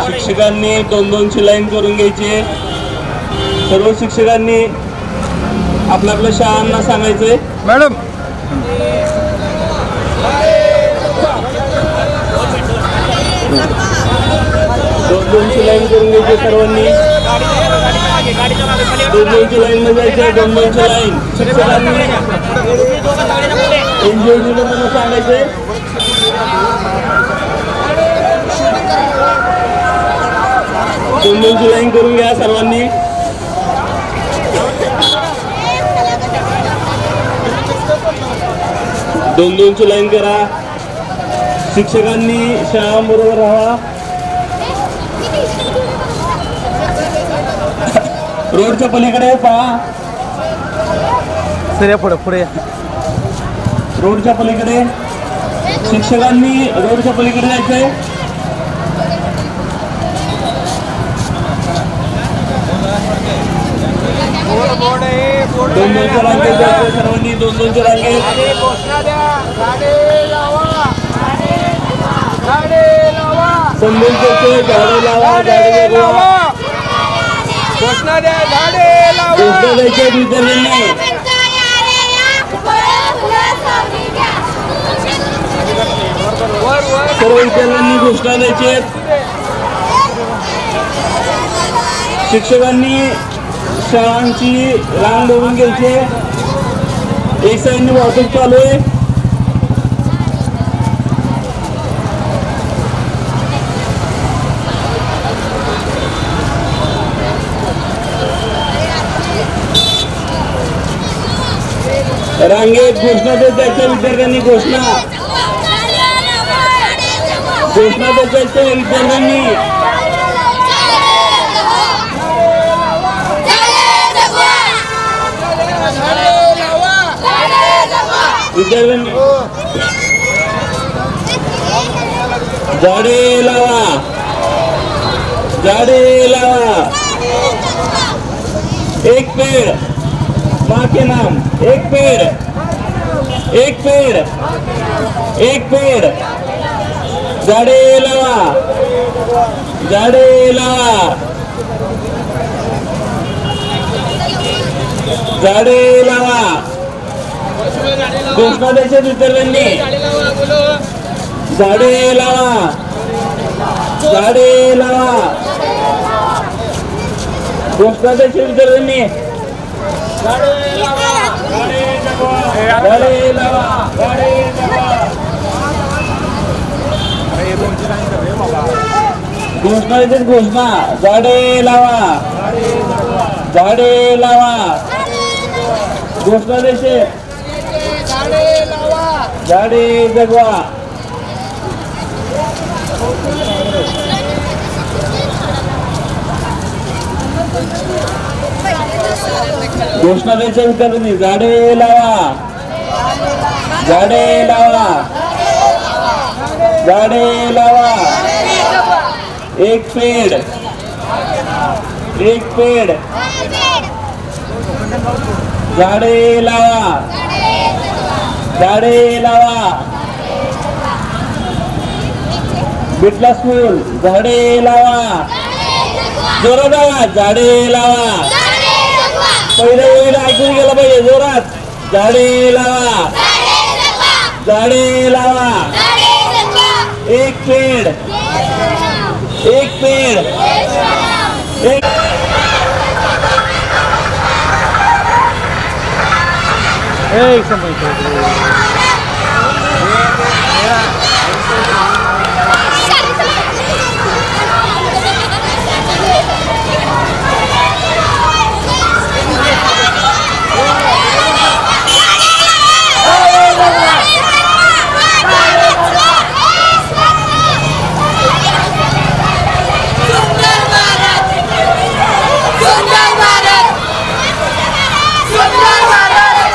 शिक्षकांनी 2-2ची लाईन करून घ्यायची. सर्व शिक्षकांनी आपल्या शाळांना सांगायचंय. मॅडम 2-2ची लाईन करून घ्यायची सर्वांनी. 2-2ची लाईन मध्ये जायचं. 2-2ची लाईन शिक्षकांनी इंडिव्हिज्युअल सांगायचंय. 2-2ची लाईन करून घ्या सर्वांनी. दोन 2ची लाईन करा. शिक्षकांनी शाळांबरोबर राहा. रोडच्या पलीकडे पहा. सर पुढे पुढे रोडच्या पलीकडे शिक्षकांनी रोडच्या पलीकडे जायचंय. दोन 2च्या रांगेत जायचंय सर्वांनी. 2-2च्या रांगेत. संदेश झाडे लावा, झाडे जगवा. घोषणा द्या, झाडे लावा. घोषणा द्यायच्या विद्यार्थ्यांनी. सर्व विद्यार्थ्यांनी घोषणा द्यायची. शिक्षकांनी शाळांची रांग धरून घ्यायची. एक साईडने वाहतूक चालू आहे. रांगेत घोषणा देत जायच्या विद्यार्थ्यांनी. घोषणा देत जायच्या विद्यार्थ्यांनी. विद्यार्थ्यांनी झाडे लावा, झाडे लावा. एक पेड़ माँ के नाम. एक पेड़, एक पेड़, एक पेड़. झाडे लावा, झाडे लावा, झाडे लावा. घोषणा द्यायच्या विद्यार्थ्यांनी. झाडे लावा, झाडे लावा. घोषणा द्यायच्या विद्यार्थ्यांनी. झाडे लावा, झाडे जगवा, झाडे लावा, झाडे जगवा. घोषणा द्यायची. घोषणा झाडे लावा, झाडे लावा. घोषणा द्यायची. झाडे जगवा. घोषणा द्यायच्या विद्यार्थ्यांनी. झाडे लावा, झाडे लावा, झाडे लावा. एक पेड़, एक पेड़. झाडे लावा, झाडे लावा. बिटला स्कूल. झाडे लावा. जोरात आवाज. झाडे लावा. पहिल्या वेळेला ऐकून गेलं पाहिजे जोरात. झाडे लावा, झाडे लावा. एक पेड़, एक पेड़, एक. एक समय सुंदर भारत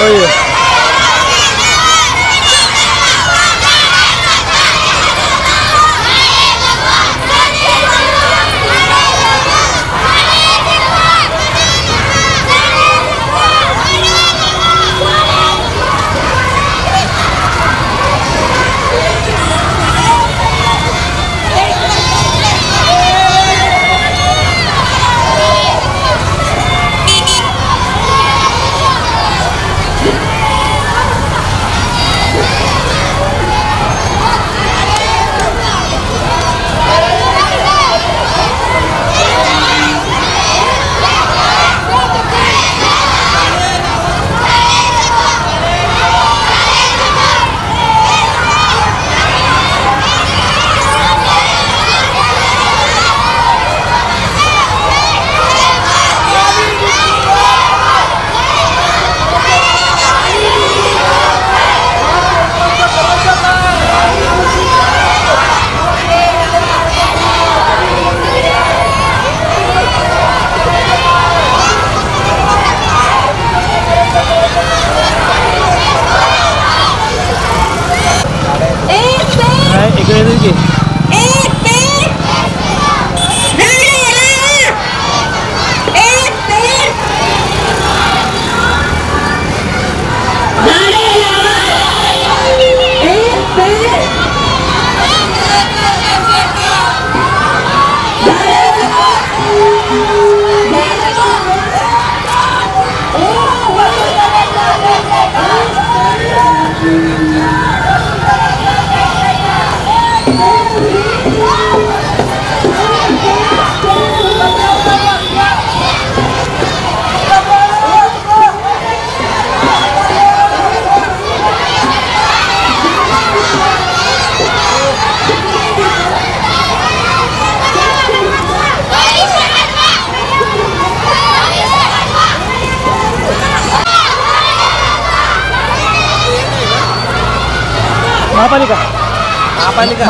iya.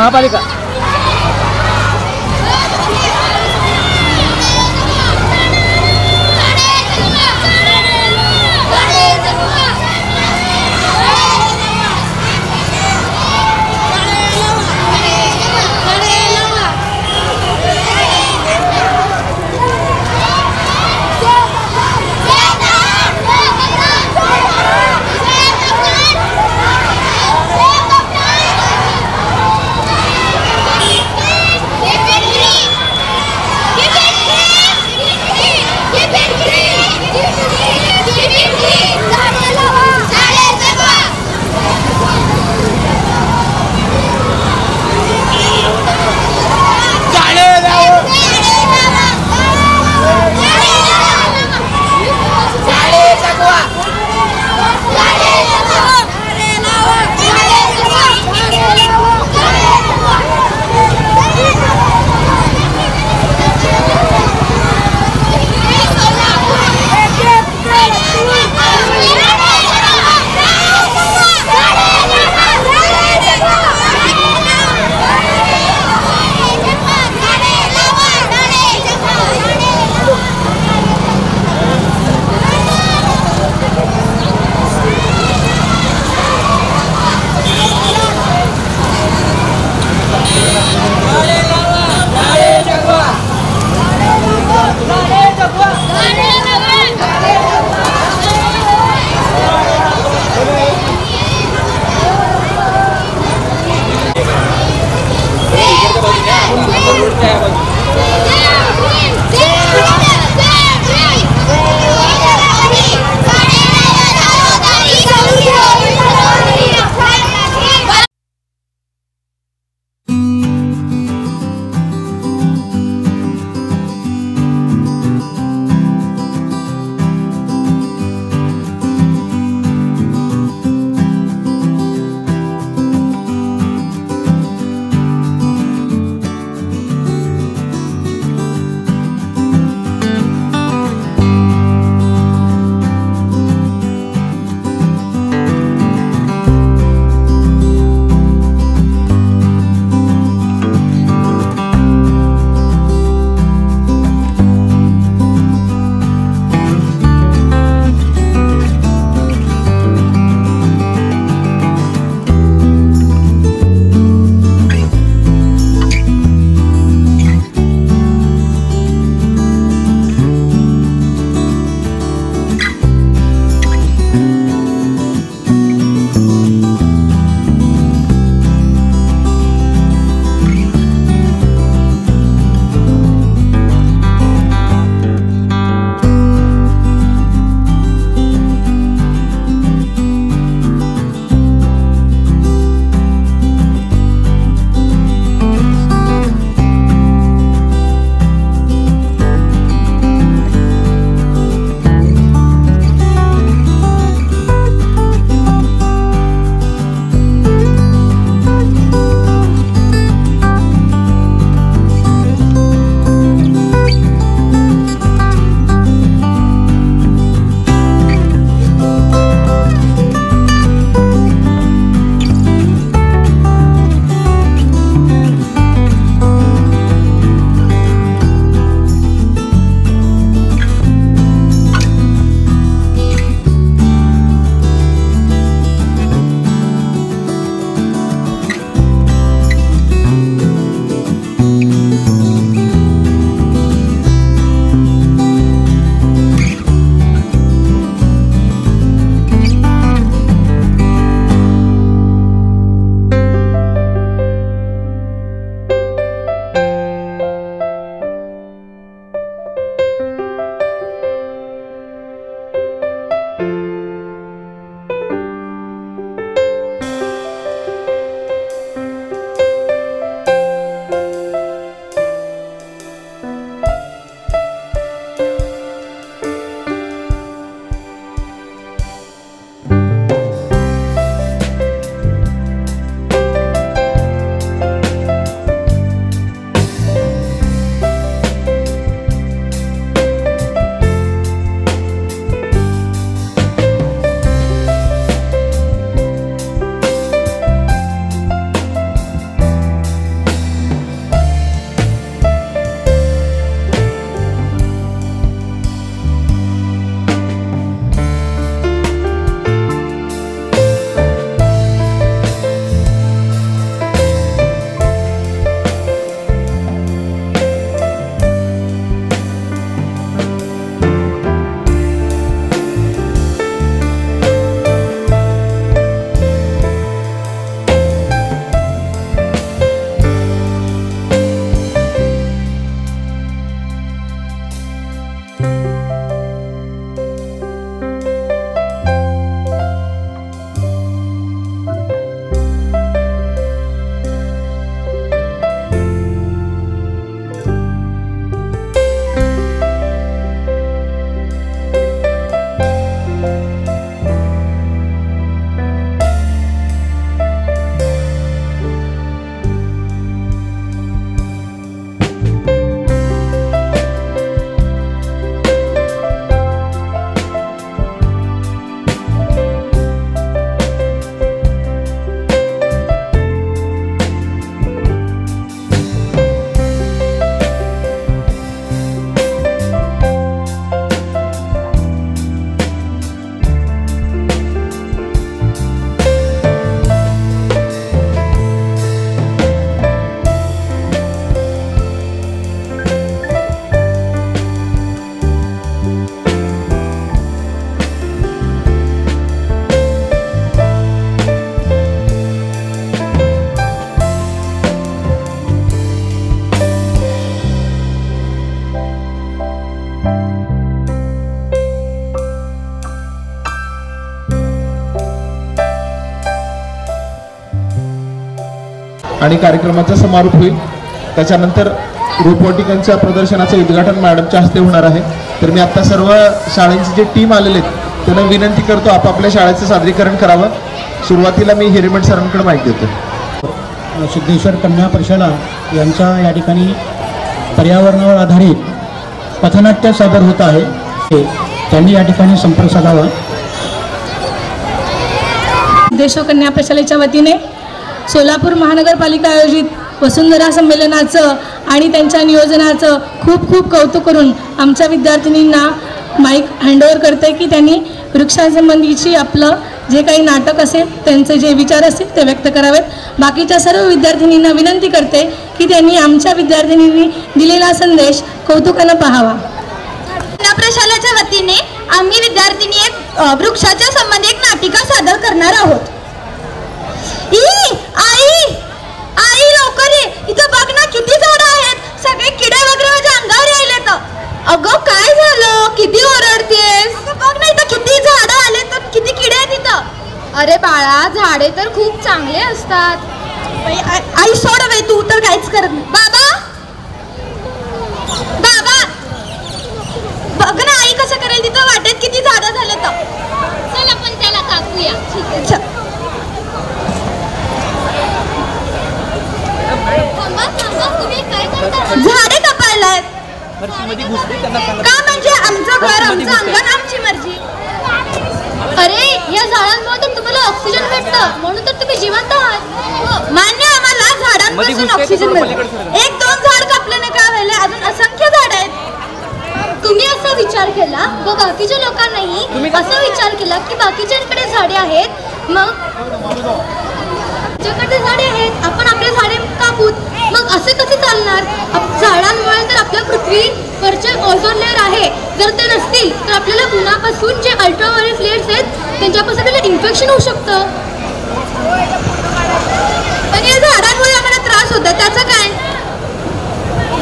महापालिका आणि कार्यक्रमाचा समारोप होईल. त्याच्यानंतर रोबोटिकांच्या प्रदर्शनाचं उद्घाटन मॅडमच्या हस्ते होणार आहे. तर मी आता सर्व शाळेंची जे टीम आलेले आहेत त्यांना विनंती करतो आपापल्या शाळेचं सादरीकरण करावं. सुरुवातीला मी हिरेमठ सरांकडे माहिती देतो. सिद्धेश्वर कन्या प्रशाला यांचा या ठिकाणी पर्यावरणावर आधारित पथनाट्य सादर होत आहे. त्यांनी या ठिकाणी संपर्क साधावा. सिद्धेश्वर कन्या प्रशालेच्या वतीने सोलापूर महानगरपालिका आयोजित वसुंधरा संमेलनाचं आणि त्यांच्या नियोजनाचं खूप खूप कौतुक करून आमच्या विद्यार्थिनींना माईक हँडओव्हर करते की त्यांनी वृक्षांसंबंधीची आपलं जे काही नाटक असेल त्यांचे जे विचार असतील ते व्यक्त करावेत. बाकीच्या सर्व विद्यार्थिनींना विनंती करते की त्यांनी आमच्या विद्यार्थिनींनी दिलेला संदेश कौतुकानं पाहावा. प्रशालेच्या वतीने आम्ही विद्यार्थिनी एक वृक्षाच्या संबंधी एक नाटिका सादर करणार आहोत. आई आई लवकर ये, इथं बघ ना किती झाडं आहेत, सगळे किडे वगैरे माझ्या अंगावर यायलेत. अगं काय झालं, किती ओरडतेस? बघ ना इथं किती झाडं आले तर किती किडे आहेत इथं. अरे बाळा झाडे तर खूप चांगले असतात. आई सोड बाई, तू तर काहीच करत नाही. बाबा बाबा बघ ना आई कसं करेल, तिथं वाटेत किती झाडं झाले तर. चल आपण त्याला कापूया. ठीक आहे चल. झाडे कापायला का म्हणजे आमचं घर आमचं अंगण आमची मर्जी. अरे या झाडांमुळे तर तुम्हाला ऑक्सिजन भेटतं म्हणून तर तुम्ही जिवंत आहात. मान्य आम्हाला झाडांपासून ऑक्सिजन मिळतं. एक दोन झाड कापल्याने काय व्हायला, अजून असंख्य झाड आहेत. तुम्ही असा विचार केला व बाकीच्या लोकांनाही असा विचार केला की बाकीच्यांकडे झाडे आहेत, मग ज्याकडे झाडे आहेत आपण आपले झाडे कापूत. मग असे कसे चालणार. झाडांमुळे तर आपल्या पृथ्वीवरचे ओझोन लेअर आहे, जर ते नसतील तर आपल्याला उन्हापासून जे अल्ट्राव्हायोलेट लेअर्स आहेत त्यांच्यापासून आपल्याला इन्फेक्शन होऊ शकतं. आणि या झाडांमुळे आम्हाला त्रास होतो, त्याचं काय.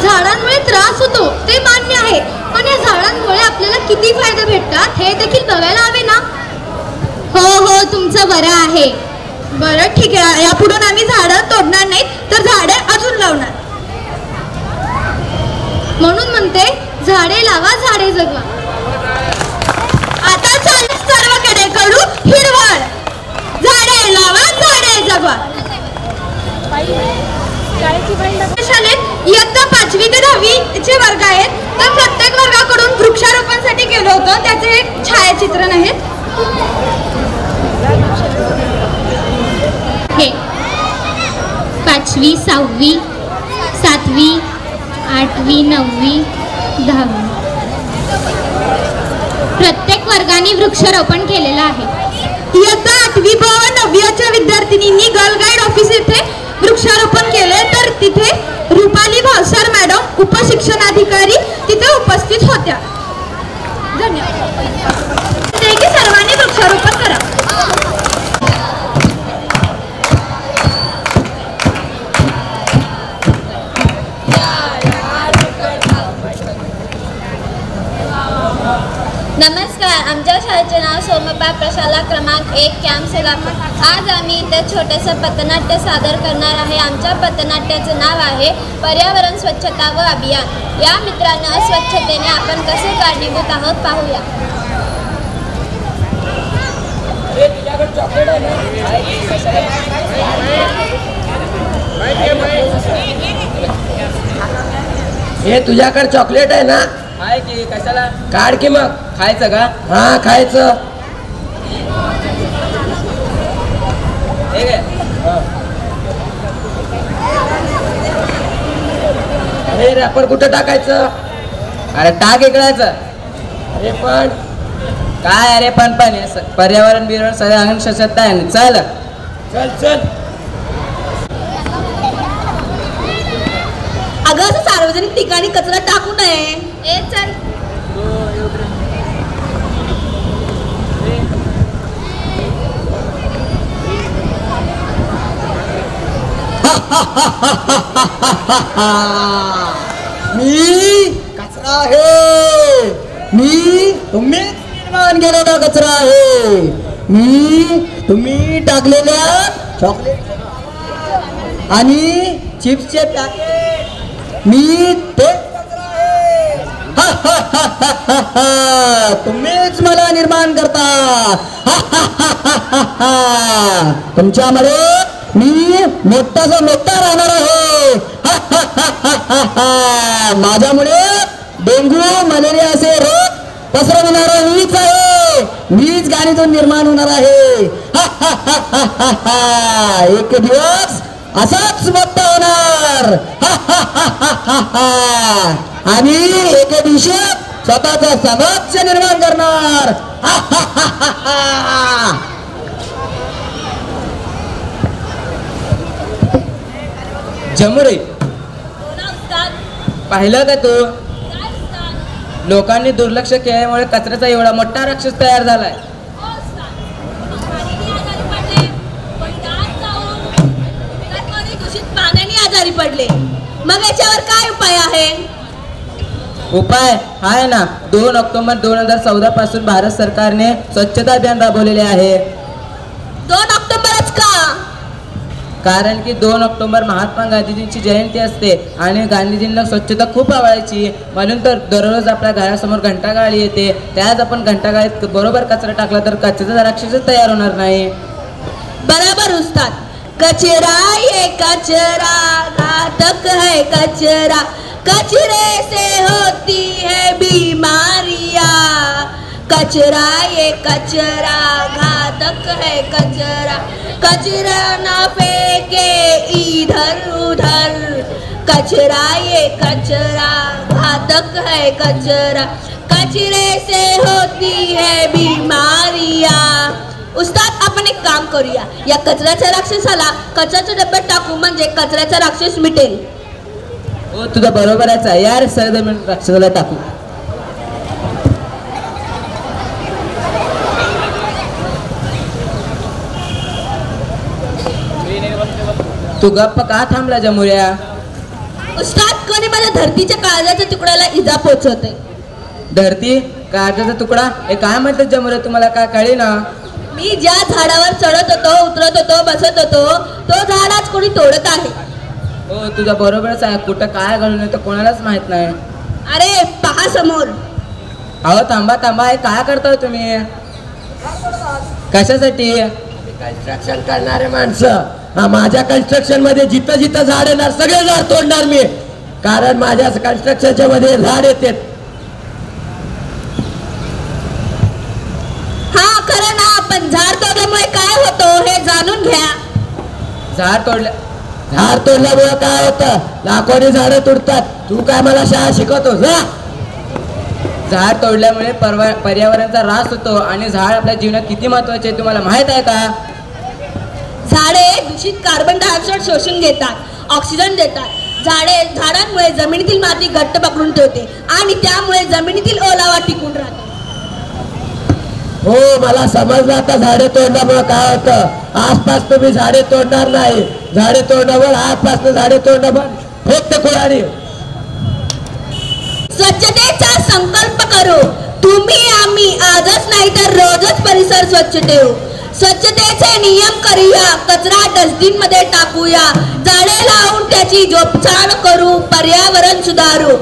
झाडांमुळे त्रास होतो ते मान्य आहे, पण या झाडांमुळे आपल्याला किती फायदे भेटतात हे देखील बघायला हवे ना. हो हो तुमचं बरं आहे. बरं ठीक आहे, यापुढून आम्ही झाडं तोडणार नाहीत तर झाडे अजून लावणार. म्हणून म्हणते झाडे लावा झाडे जगवा. आता सर्वकडे करू हिरवळ. झाडे लावा झाडे जगवा. शाळेत इयत्ता 5वी ते 10वी चे वर्ग आहेत, तर प्रत्येक वर्गाकडून वृक्षारोपणसाठी गेलो होतो. त्याचे एक छायाचित्रण आहेत. हे 5वी 6वी 7वी 8वी 9वी 10वी प्रत्येक वर्गाने वृक्षारोपण केलेलं आहे. इयत्ता 8वी व 9वीच्या विद्यार्थिनींनी गर्ल गाईड ऑफिस येथे वृक्षारोपण केले, तर तिथे रुपाली भावसार मॅडम उपशिक्षणाधिकारी तिथे उपस्थित होत्या. धन्यवाद. सर्वांनी वृक्षारोपण करा. नमस्कार, आमच्या शाळेचे नाव सोमप्पा प्रशाला क्रमांक 1 कॅम्प सोलापूर. आज आम्ही इथे छोटंसं पथनाट्य सादर करणार आहे. आमच्या पथनाट्याचं नाव आहे पर्यावरण स्वच्छता व अभियान. या मित्रांनो, अस्वच्छतेने आपण कसे कारणीभूत आहोत पाहूया. हे तुझ्याकडे चॉकलेट आहे ना. आहे की कशाला. काढ की मग. खायचं का. हा खायचं. ठीक आहे. अरे रॅपर कुठं टाकायचं. अरे टाक इकडायचं. अरे पण काय अरे पण पर्यावरण बिरवण सगळं अंगण स्वच्छता आहे. चल चल चल. अगं असं सार्वजनिक ठिकाणी कचरा टाकू नये. ए चल. मी कचरा आहे. मी तुम्ही निर्माण केलेला कचरा आहे. मी तुम्ही टाकलेल्या चॉकलेट आणि चिप्सचे पॅकेट मी ते तुम्हीच मला निर्माण करता. तुमच्यामुळे मी मोठासा मोठा राहणार आहे. माझ्यामुळे डेंग्यू मलेरिया असे रोग पसरवणारा मीच आहे. मीच गाणीतून निर्माण होणार आहे. एक दिवस असाच मोठा होणार. आणि एक दिवशी स्वतःचा समाज निर्माण करणार. जमुरे पाहिलं का तू? लोकांनी दुर्लक्ष केल्यामुळे कचऱ्याचा एवढा मोठा राक्षस तयार झालाय. पाण्याने आजारी पडले, मग याच्यावर काय उपाय आहे? उपाय आहे ना. 2 ऑक्टोबर 2014 पासून भारत सरकारने स्वच्छता अभियान राबवलेले आहे. 2 ऑक्टोबरच का? कारण की 2 ऑक्टोबर महात्मा गांधीजींची जयंती असते आणि गांधीजींना स्वच्छता खूप आवडायची. म्हणून तर दररोज आपल्या घरासमोर घंटागाडी येते. त्यात आपण घंटागाडीत बरोबर कचरा टाकला तर कचऱ्याचा राक्षसच तयार होणार नाही. बराबर उस्ताद. कचरा ये कचरा घातक है कचरा, कचरे से होती है बीमारियां. कचरा ये कचरा घातक है कचरा, कचरा ना फेंके इधर उधर. कचरा ये कचरा घातक है कचरा, कचरे से होती है बीमारियां. उस्ताद, आपण एक काम करूया. या कचऱ्याच्या राक्षसाला कचऱ्याच्या डब्यात टाकू, म्हणजे कचऱ्याचा राक्षस मिटेल. हो, तुझं बरोबरच आहे यार. सर राक्षसाला टाकू. तू गप्प का थांबला जमुऱ्या? उस्ताद, कोणी माझ्या धरतीच्या काळजाच्या तुकड्याला इजा पोहोचवते. धरती कागदाचा तुकडा हे काय म्हणतात जमुऱ्या? तुम्हाला काय कळे ना? मी ज्या झाडावर चढत होतो, उतरत होतो, बसत होतो, तो झाड आज कोणी तोडत आहे. हो, तुझा बरोबरच आहे. कुठं काय घालून येतं कोणालाच माहित नाही. अरे पहा समोर. अहो थांबा थांबा, हे काय करताय तुम्ही? कशासाठी? कन्स्ट्रक्शन करणारे माणसं माझ्या कन्स्ट्रक्शन मध्ये जिथं जिथं झाड येणार सगळे झाड तोडणार मी. कारण माझ्या कन्स्ट्रक्शनच्या मध्ये झाड येते. हा खरं ना, पण झाड तोडल्यामुळे काय होतं हे जाणून घ्या. झाड तोडल्यामुळे काय होतं? लाखोनी झाडं तुडतात. तू काय मला शाळा शिकवतो? झाड तोडल्यामुळे पर्यावरणाचा ऱ्हास होतो आणि झाड आपल्या जीवनात किती महत्वाचे आहे तुम्हाला माहित आहे का? झाडे दूषित कार्बन डायऑक्साईड शोषून घेतात, ऑक्सिजन देतात. झाडांमुळे जमिनीतील माती घट्ट पकडून ठेवते आणि त्यामुळे जमिनीतील ओलावा टिकून राहतो. हो, मला समजलं आता. झाडे तोडण्यामुळे काय होतं. आसपास तुम्ही झाडे तोडणार नाही. झाडे तोडण्यावर आसपास झाडे तोडणं पण फक्त कोणाने. स्वच्छतेचा संकल्प करू. तुम्ही आम्ही आजच नाही तर रोजच परिसर स्वच्छ ठेवू. स्वच्छतेचे नियम करूया, कचरा डस्टबिन मध्ये टाकूया, झाडे लावून त्याची जोपासना करू, पर्यावरण सुधारू.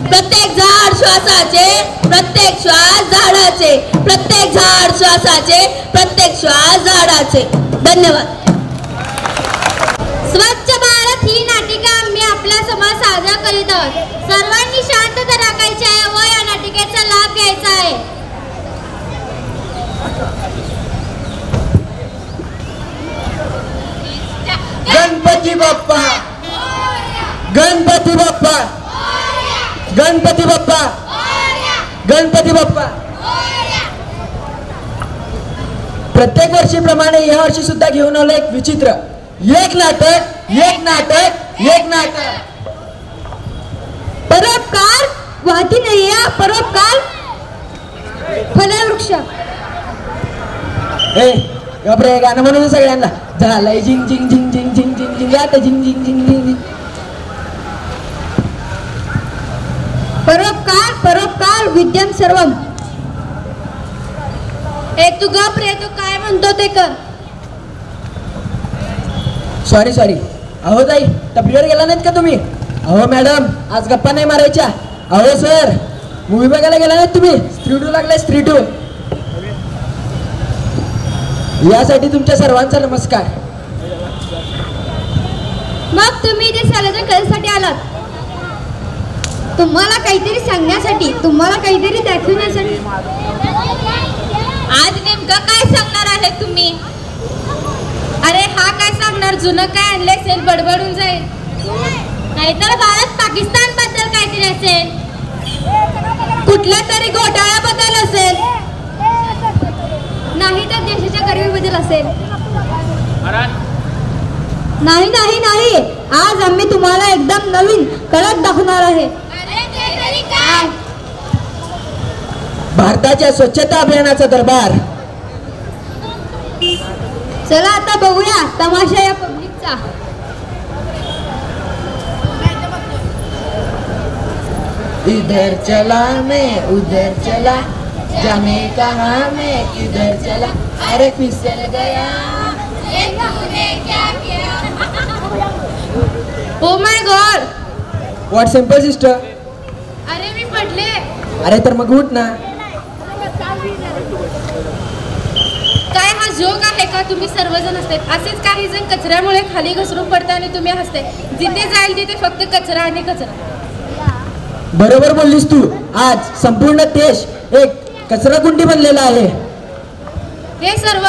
प्रत्येक झाड श्वासाचे, प्रत्येक श्वास झाडाचे, प्रत्येक झाड श्वासाचे, प्रत्येक श्वास झाडाचे. धन्यवाद. स्वच्छ भारत ही नाटिका आम्ही आपल्या समोर साजरा करीत आहोत. सर्वांनी शांतता राखायची आहे व या नाटिकेचा लाभ घ्यायचा आहे. गणपती बाप्पा, गणपती बाप्पा, गणपती बाप्पा, गणपती बाप्पा. प्रत्येक वर्षीप्रमाणे या वर्षी सुद्धा घेऊन आलो एक विचित्र. एक नाटक, एक नाटक, एक नाटक. परोपकार वाहती नय्या, परोपकार फलवृक्ष. हे गबरे गाणं म्हणून सगळ्यांना झालंय झिंग झिंग झिंग झिंग झिंग झिंग झिंग आता झिंग झिंग झिंग झिंग झिंग. परोपकार परोपकार विद्यम सर्वम. ए तू गप रे, तो काय म्हणतो ते कर. सॉरी अहो ताई, टपरीवर गेला नाहीत का तुम्ही? अहो मॅडम, आज गप्पा नाही मारायच्या. अहो सर, मूवी बघायला गेला नाहीत तुम्ही? स्त्री 2 लागलाय, स्त्री 2. यासाठी तुमच्या सर्वांचा नमस्कार. मग तुम्ही इथे सर्वजण कशासाठी आलात? तुम्हाला काहीतरी सांगण्यासाठी, तुम्हाला काहीतरी दाखवण्यासाठी. आज नेमकं काय सांगणार आहे तुम्ही? अरे हा काय सांगणार, जुनं काय आणले असेल, बडबडून जाईल. नाहीतर भारत पाकिस्तान बद्दल काहीतरी असेल, कुठल्या तरी घोटाळ्याबद्दल असेल, नाही तर देशाच्या गरिबीबद्दल असेल. नाही नाही नाही, आज आम्ही तुम्हाला एकदम नवीन कडक दाखवणार आहे. भारताच्या स्वच्छता अभियानाचा दरबार. चला आता बघूया तमाशा या पब्लिकचा. इधर चला मैं उधर चला, जाने कहाँ मैं किधर चला, अरे फिसल गया. ये तूने क्या किया? Oh my God, what simple sister. अरे मी पडले. अरे तर मग उठ ना. काय हा जोक आहे का? तुम्ही सर्वजण असतात असेच काही जण कचऱ्यामुळे खाली घसरून पडतात आणि तुम्ही हसते. जिथे जाईल तिथे फक्त कचरा आणि कचरा. बरोबर बोललीस तू. आज संपूर्ण देश एक कचरा कुंडी बनलेला आहे. हे सर्व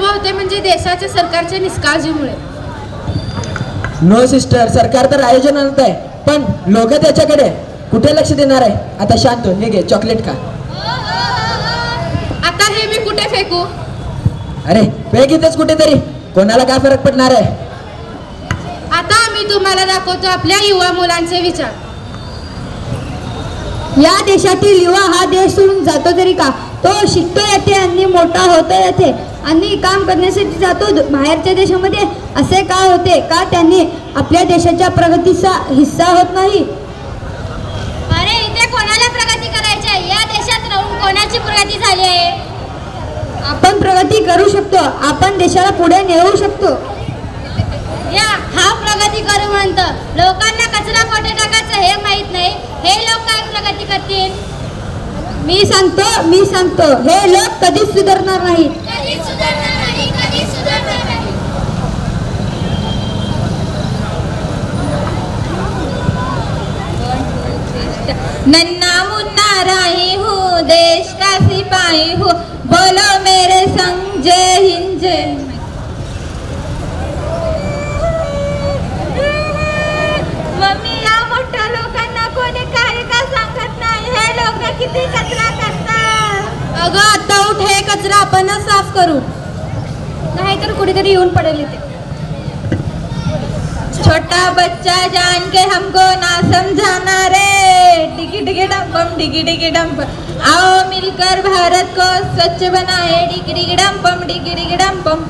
होते म्हणजे देशाच्या सरकारच्या निष्काळजीमुळे. नो सिस्टर, सरकार तर आयोजन आणत आहे, पण लोक त्याच्याकडे कुठे लक्ष देणार आहे? आता शांत हो, हे घे चॉकलेट खा. आता हे मी कुठे फेकू? अरे फेक इथेच कुठेतरी, कोणाला काय फरक पडणार आहे? आता मी तुम्हाला दाखवतो आपल्या युवा मुलांचे विचार. या देशातील युवा हा देश सोडून जातो तरी का? तो शिकतो येथे आणि मोठा होतो येथे आणि काम करण्यासाठी जातो बाहेरच्या देशामध्ये. असे का होते? का त्यांनी आपल्या देशाच्या प्रगतीचा हिस्सा होत नाही? अरे इथे कोणाला प्रगती करायची आहे? या देशात राहून कोणाची प्रगती झाली आहे? आपण प्रगती करू शकतो, आपण देशाला पुढे नेऊ शकतो. हा प्रगती करू म्हणतो. लोकांना कचरा कोठे टाकायचं हे माहित नाही. हे लोक काय प्रगती करतील? मी सांगतो हे लोक कधीच सुधारणार नाहीत. कधीच सुधारणार नाही, कधीच सुधारणार नाही. नन्ना मुन्ना राही हूँ, देश का सिपाही हूँ, बोलो मेरे संग जय हिंद जय हिंद. मम्मी, या मोठ्या लोकांना कोणी काही का सांगत नाही? हे लोक किती कचरा करतात. अगं आता उठ, हे कचरा आपणच साफ करू, नाहीतर कुठेतरी येऊन पडेल इथे. छोटा बच्चा जान के हमको ना समझाना रे. डिगी डिगी डम्पम, डिगी डिगी डम्पम. आओ मिलकर भारत को स्वच्छ बनाए. डिगी डिगी डम्पम, डिगी डिगी डम्पम.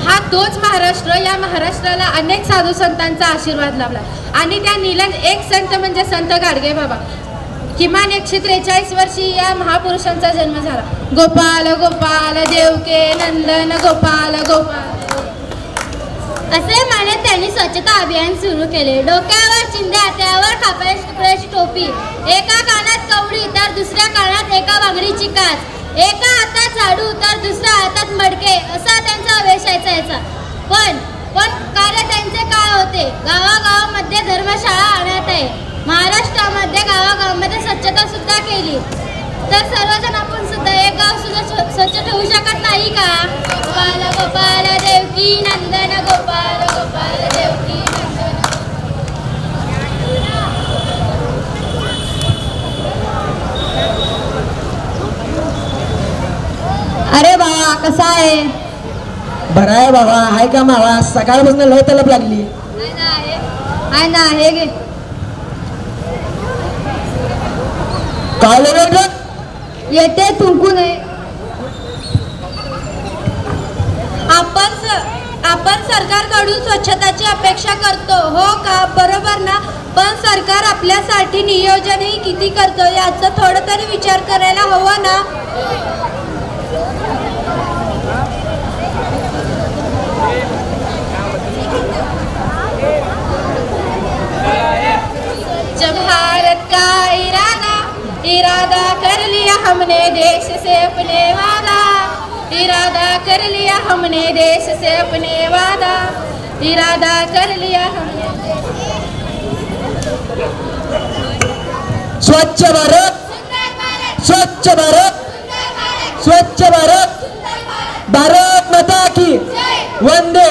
हा तोच महाराष्ट्र. या महाराष्ट्राला अनेक साधू संतांचा आशीर्वाद लाभला आणि त्या नीलन एक संत म्हणजे संत गाडगे बाबा. किमान 143 वर्षी या महापुरुषांचा जन्म झाला. गोपाल गोपाल देवके नंदन गोपाल गोपाल असे म्हणत त्यांनी स्वच्छता अभियान सुरू केले. डोक्यावर चिंध्या, त्यावर खापऱ्याची टोपी, एका कानात कवडी तर दुसऱ्या कानात एका बांगडीची काच, एका हातात झाडू तर दुसऱ्या हातात मडके, असा त्यांचा वेश असायचा. पण कार्य त्यांचे काय होते? गावागावामध्ये धर्मशाळा आणत आहे. महाराष्ट्रामध्ये गावागावामध्ये स्वच्छता सुद्धा केली. तर सर्वजण आपण सुद्धा एक गाव सुद्धा स्वच्छ ठेवू शकत नाही का? गोपाल गोपाल देवकी नंदन गोपाल गोपाल देवकी नंदन. अरे बाबा कसा आहे? बरा आहे बाबा. आहे का मावा? सकाळपासून लय तलप लागली. आहे ना, हे घे. काय लागलं? येते थुंकू नये. आपण सरकारकडून स्वच्छताची अपेक्षा करतो, हो का? बरोबर ना? पण सरकार आपल्यासाठी नियोजनही किती करतो याचा थोडं तरी विचार करायला हवा ना. हमने देश से अपने वादा, इरादा कर लिया हमने देश से अपने वादा, इरादा कर लिया हमने। स्वच्छ भारत, स्वच्छ भारत, स्वच्छ भारत, भारत माता की वंदे।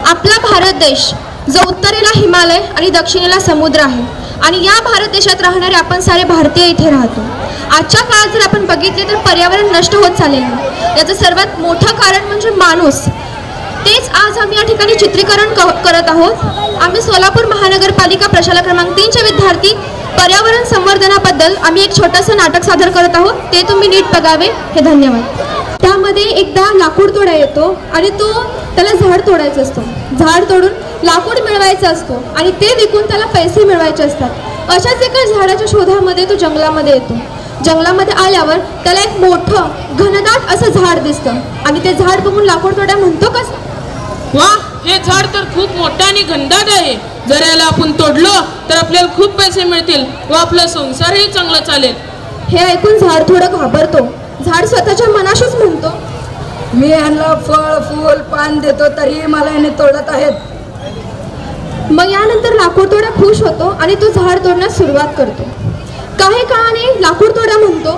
आपला भारत देश जो उत्तरेला हिमालय आणि दक्षिणेला समुद्र आहे आणि या भारत देशात राहणारे आपण सारे भारतीय इथे राहतो। आजच्या काळात जर आपण बघितले तर पर्यावरण नष्ट होत चाललेले आहे। याचं सर्वात मोठं कारण म्हणजे माणूस। तेच आज आम्ही या ठिकाणी चित्रीकरण करत आहोत। आम्ही सोलापूर महानगरपालिका प्रशाला क्रमांक 3 चे विद्यार्थी पर्यावरण संवर्धनाबद्दल आम्ही एक छोटंसं नाटक सादर करत आहोत। ते तुम्ही नीट बघावे। हे धन्यवाद। त्यामध्ये एकदा लाकूड तोडा येतो आणि त्याला झाड तोडायचं असतं। झाड तोडून लाकूड मिळवायचा असतो आणि ते विकून त्याला पैसे मिळवायचे असतात। अशाच एका झाडाच्या शोधामध्ये तो जंगलामध्ये येतो। जंगलामध्ये आल्यावर त्याला एक मोठं घनदाट असं झाड दिसतं आणि ते झाड बघून लाकूड तोडा म्हणतो कसं, वा, हे झाड तर खूप मोठं आणि घनदाट आहे। जर याला आपण तोडलो तर आपल्याला खूप पैसे मिळतील व आपला संसारही चांगला चालेल। हे ऐकून झाड थोडं घाबरतो। झाड स्वतःच्या मनाशीच म्हणतो, मी यांना फळ फूल पान देतो तरी मला याने तोडत आहेत। मग यानंतर लाकूड तोडा खुश होतो आणि तो झाड तोडण्यास सुरुवात करतो। काही काळाने लाकूड तोडा म्हणतो,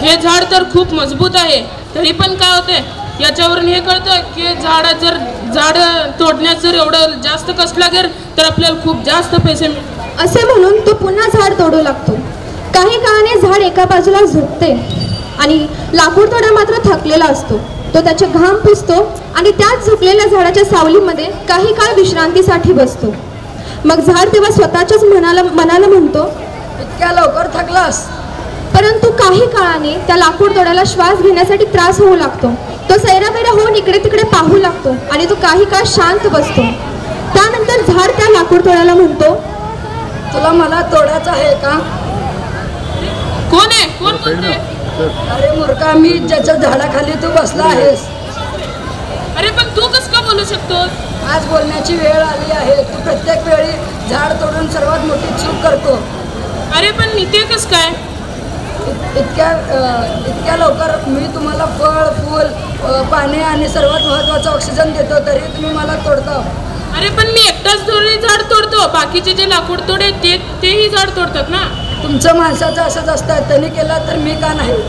हे झाड तर खूप मजबूत आहे, तरी पण काय होते याच्यावरून हे कळतं की झाड तोडण्यात जर एवढं जास्त कष्ट लागेल तर आपल्याला खूप जास्त पैसे मिळतील। असे म्हणून तो पुन्हा झाड तोडू लागतो। काही काळाने झाड एका बाजूला झुकते आणि लाकूड तोडा मात्र थकलेला असतो। तो त्याचे घाम पुसतो आणि त्याच झुकलेल्या झाडाच्या सावलीमध्ये काही काळ विश्रांतीसाठी बसतो। मग झाड तेव्हा स्वतःच्याच मनाला म्हणतो, इतक्या लवकर थकलास। परंतु काही काळाने त्या लाकूड तोड्याला श्वास घेण्यासाठी त्रास होऊ लागतो। तो सैरावैरा होऊन इकडे तिकडे पाहू लागतो आणि तो काही काळ शांत बसतो। त्यानंतर झाड त्या लाकूड तोड्याला म्हणतो, तुला मला तोडायचं आहे का? कोण आहे? कोण बोलतोय? अरे मूर्खा, मी ज्याच्या झाडाखाली तू बसला आहेस। अरे पण तू कसं का बोलू शकतो? आज बोलण्याची वेळ आली आहे। तू प्रत्येक वेळी झाड तोडून सर्वात मोठी चूक करतो। अरे पण मी ते कसं काय? इतक्या लवकर मी तुम्हाला फळ फूल पाने आणि सर्वात महत्त्वाचं ऑक्सिजन देतो तरी तुम्ही मला तोडता। अरे पण मी एकटाच थोडी झाड तोडतो, बाकीचे जे लाकूड तोडे तेही झाड तोडतात ना। तुमचं माणसाचं असंच असतं, त्यांनी केलं तर मी का नाही?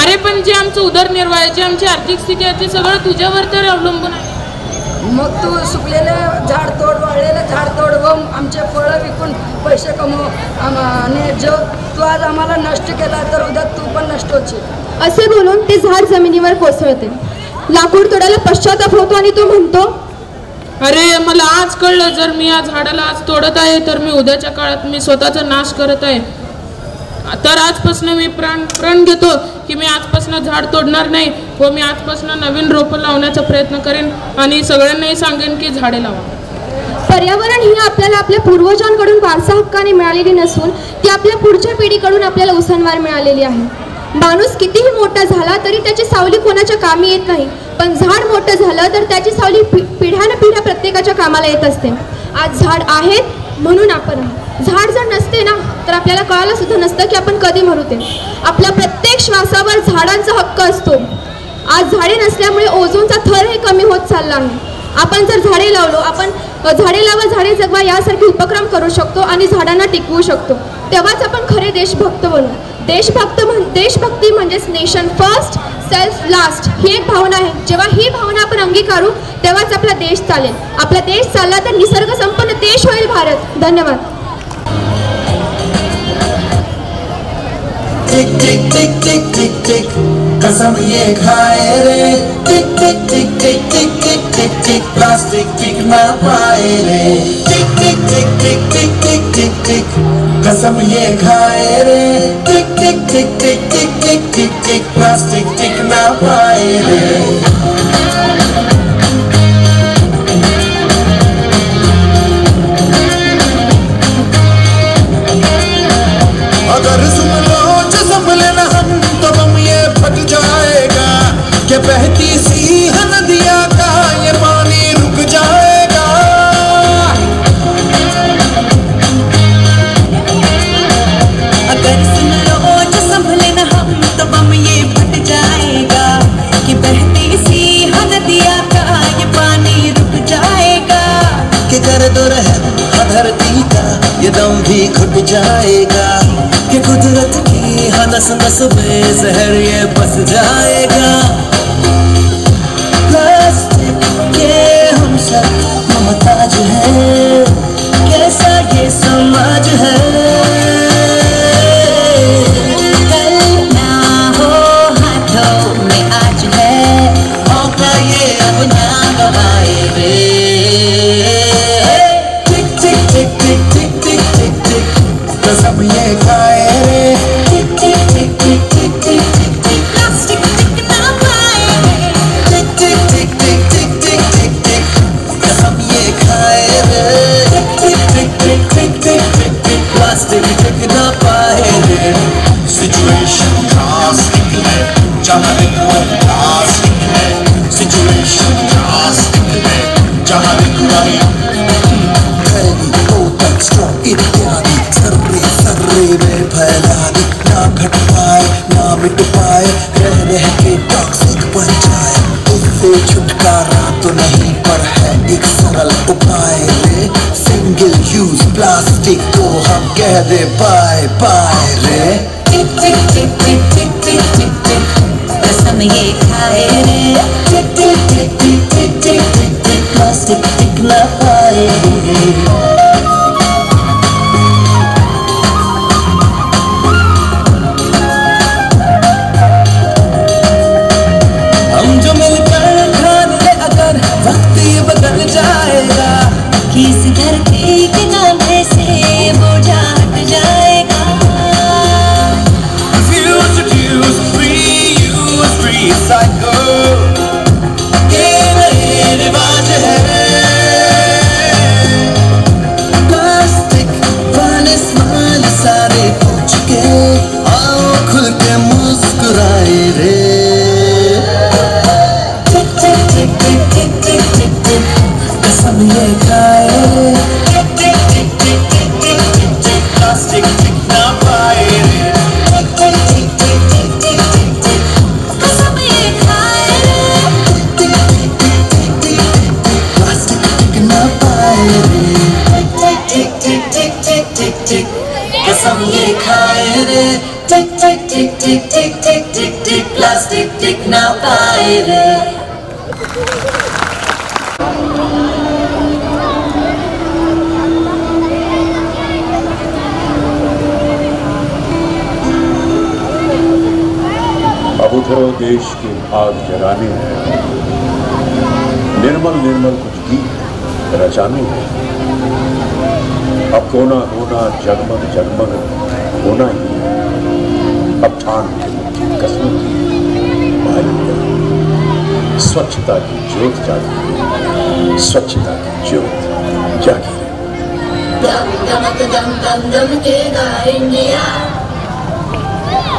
अरे पण जे आमचं उदरनिर्वाह आहे, जे आमची आर्थिक स्थिती आहे ते सगळं तुझ्यावर तर अवलंबून आहे। मग तू सुकलेले झाड तोड, वाळलेले झाड तोड व आमचे फळं विकून पैसे कमव आणि जो तू आज आम्हाला नष्ट केला तर उद्या तू पण नष्ट होशील। असे बोलून ते झाड जमिनीवर कोसळते। लाकूड तोडायला पश्चाताप होतो आणि तो म्हणतो, अरे मला आज कळलं, जर मी या झाडाला आज तोडत आहे तर मी उद्याच्या काळात मी स्वतःचा नाश करत आहे। तर आजपासून मी प्रण घेतो की मी आजपासून झाड तोडणार नाही व मी आजपासून नवीन रोपं लावण्याचा प्रयत्न करेन आणि सगळ्यांनाही सांगेन की झाडे लावा। पर्यावरण ही आपल्याला आपल्या पूर्वजांकडून वारसा हक्काने मिळालेली नसून ती आपल्या पुढच्या पिढीकडून आपल्याला उसनवार मिळालेली आहे। माणूस कितीही मोठा झाला तरी त्याची सावली कोणाच्या कामी येत नाही, पण झाड मोठं झालं तर त्याची सावली पिढ्यानपिढ्या प्रत्येकाच्या कामाला येत असते। आज झाड आहेत म्हणून आपण आहोत। झाड जर नसते ना तर आपल्याला कळायला सुद्धा नसतं की आपण कधी मरू ते। आपल्या प्रत्येक श्वासावर झाडांचा हक्क असतो। आज झाडे नसल्यामुळे ओझोनचा थरही कमी होत चालला आहे। आपण जर झाडे लावलो, आपण झाडे लावा झाडे जगवा यासारखे उपक्रम करू शकतो आणि झाडांना टिकवू शकतो। तेव्हाच आपण खरे देशभक्त बनू। देशभक्ती म्हणजेच नेशन फर्स्ट सेल्फ लास्ट ही एक भावना आहे। जेव्हा ही भावना आपण अंगीकारू तेव्हाच आपला देश चालेल। आपला देश चालला तर निसर्ग संपन्न देश होईल भारत। धन्यवाद। टिक टिक टिक टिक टिक टिक कसम ये खाए रे। टिक टिक टिक टिक टिक टिक टिक टिक प्लास्टिक टिक ना पाए रे। टिक टिक टिक टिक टिक टिक टिक टिक कसम ये खाए रे। टिक टिक टिक टिक टिक टिक टिक टिक प्लास्टिक टिक ना पाए रे। अगर सुन लो जो संभले ना हम तो बम ये फट जाएगा। क्या बहती सी है नदियाँ का ये पानी रुक जाएगा। पाएगा कि कुदरत की हर नस नस में जहर ये बस जाएगा। प्लास्टिक के हम सब मोहताज हैं, कैसा ये समाज है। कल ना हो हाथों में आज है, मौका ये अब ना गवाए रे। टिक टिक टिक टिक टिक टिक टिक टिक कसम ये खाए रे। टिक टिक टिक टिक टिक टिक टिक टिक प्लास्टिक टिक ना पाए रे। टिक टिक टिक टिक टिक टिक टिक टिक कसम ये खाए रे। टिक टिक टिक टिक टिक टिक टिक प्लास्टिक टिक ना पाए रे। सिचुएशन ड्रास्टिक है, जहाँ देखो प्लास्टिक है। सिचुएशन ड्रास्टिक है, जहाँ देखो इत्यादि सर्रे सर्रे में फैला दी। ना घट पाए ना मिट पाए, रह रह के टॉक्सिक बन जाए। उससे छुटकारा तो नहीं पर है एक सरल उपाय रे। सिंगल यूज प्लास्टिक को हम कह दे बाय बाय रे। टिक टिक टिक टिक टिक टिक टिक टिक कसम ये खाए रे। टिक टिक टिक टिक टिक टिक टिक टिक प्लास्टिक टिक ना पाए रे। जाएगा किस धरती के नाम से बोझा हट जाएगा। Refuse to use, reuse, recycle, ये नए रिवाज है। प्लास्टिक वाले स्माइल सारे पूछ के आओ खुल के मुस्कुराए रे। टिक टिक टिक टिक टिक टिक टिक टिक कसम ये खाए। टिक टिक टिक टिक टिक टिक टिक टिक प्लास्टिक टिक ना पाए रे। टिक टिक टिक टिक टिक टिक टिक टिक कसम ये खाए रे। टिक टिक टिक टिक टिक टिक टिक प्लास्टिक टिक ना पाए रे। टिक टिक टिक टिक टिक टिक टिक कसम ये खाए रे। टिक टिक टिक टिक टिक टिक टिक टिक प्लास्टिक टिक ना पाए रे। अब उठो देश के भाग जगाने हैं, निर्मल निर्मल कुछ गीत रचाने हैं। अब कोना कोना जगमग जगमग होना ही है। अब ठान के मुट्ठी कसम की भारी है। स्वच्छता की ज्योत जागी, स्वच्छता की ज्योत जागी। दम दमक दम दम दमकेगा इंडिया,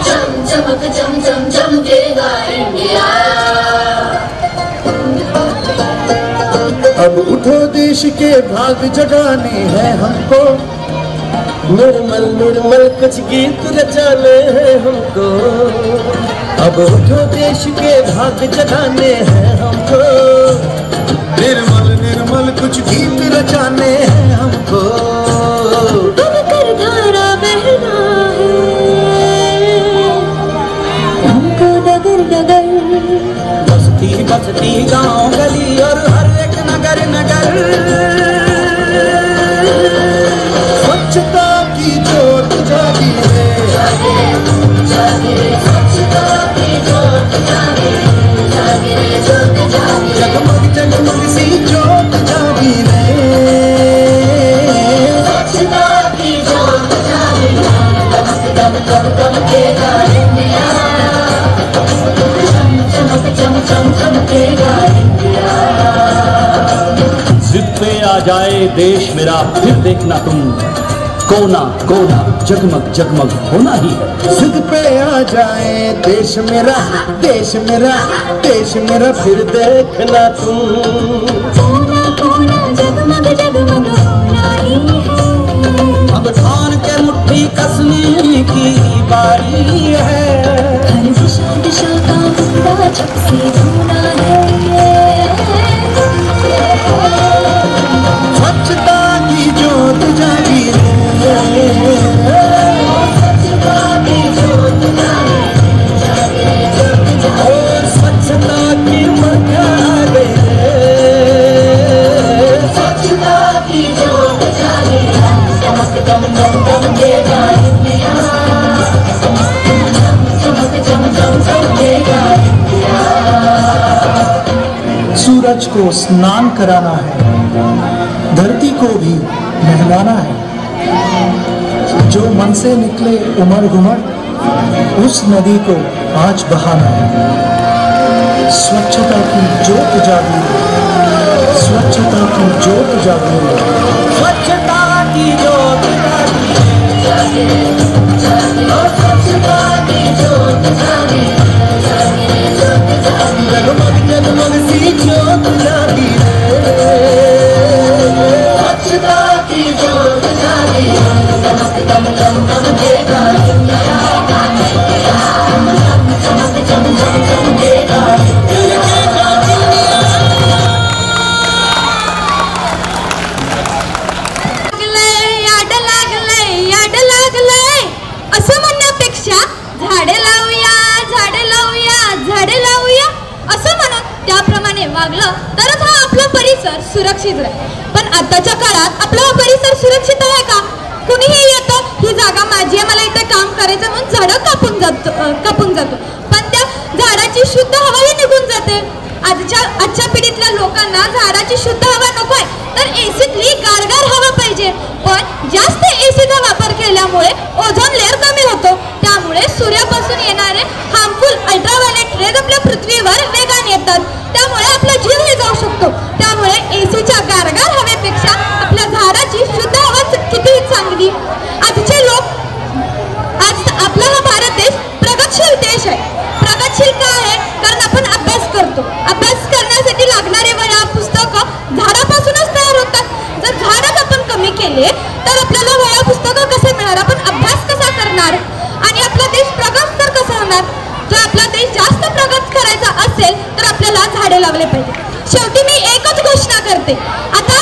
चम चमक चम चम चमकेगा इंडिया। अब उठो देश के भाग जगाने हैं हमको, निर्मल निर्मल कुछ गीत रचाने हैं हमको। अब उठो देश के भाग जगाने हैं हमको, निर्मल निर्मल कुछ गीत रचाने हैं हमको। बनकर धारा बहना है हमको डगर डगर, बस्ती बस्ती गांव गली और हर एक नगर नगर। स्वच्छता की जोत जागी रे, स्वच्छता की जोत जागी रे, जगमग जगमग सी जोत जागी रे। स्वच्छता की जोत जागी रे, दम दम दमकेगा इंडिया, चमक चम चम चमकेगा इंडिया। जिद पे आ जाए देश मेरा फिर देखना तुम, कोना कोना जगमग जगमग होना ही है। जिद पे आ जाए देश मेरा, देश मेरा, देश मेरा फिर देखना तुम। कोना कोना जगमग जगमग होना ही है। अब ठान के मुट्ठी कसने की बारी है। हर दिशा दिशा का मुद्दा छक से धोना है। स्वच्छता की जोत जागी रे, स्नान कराना है, धरती को भी नहलाना है। जो मन से निकले उमड़ घुमड़, उस नदी को आज बहाना है। स्वच्छता की जोत जागी, स्वच्छता की जोत जागी, स्वच्छता की जोत जागी, स्वच्छता की जोत जागी, जगमग जगमग सी जोत जागी, स्वच्छता की जोत जागी, चमक चम चम चमकेगा दुनिया, चमक चम चम चमकेगा असं म्हणण्यापेक्षा झाडे लावूया झाडे लावूया झाडे लावूया असं म्हणून त्याप्रमाणे वागलं तरच हा आपला परिसर सुरक्षित राहील. पण आताच्या काळात आपला हा परिसर सुरक्षित आहे का? कुणीही येतं, ही जागा माझी आहे, मला इथे काम करायचं म्हणून झाडं कापून जातो. पण त्या झाडाची शुद्ध हवाही निघून जाते. आजच्या पिढीतल्या लोकांना झाडाची शुद्ध हवा नको आहे, तर एसीतली गारगार हवा पाहिजे. पण जास्त एसीचा वापर केल्यामुळे ओझोन लेअर कमी होतो, त्यामुळे सूर्यापासून येणारे हार्मफुल अल्ट्राव्हायलेट रेज आपल्या पृथ्वीवर वेगाने येतात, त्यामुळे आपला जीवही जाऊ शकतो. त्यामुळे एसीच्या गारगार हवेपेक्षा आपल्या झाडाची शुद्ध हवा किती चांगली. आजचे लोक, आज आपला हा भारत देश प्रगतशील देश आहे. प्रगतशील का आहे? कारण आपण अभ्यास करतो. अभ्यास करण्यासाठी लागणारे वह्या पुस्तकं झाडापासूनच तयार होतात. जर झाडच आपण कमी केले तर आपल्याला वह्या पुस्तकं कसे मिळणार? आपण अभ्यास कसा करणार? आणि आपला देश प्रगत तर कसा होणार? जर आपला देश जास्त प्रगत करायचा असेल तर आपल्याला झाडे लावले पाहिजे. शेवटी मी एकच घोषणा करते, आता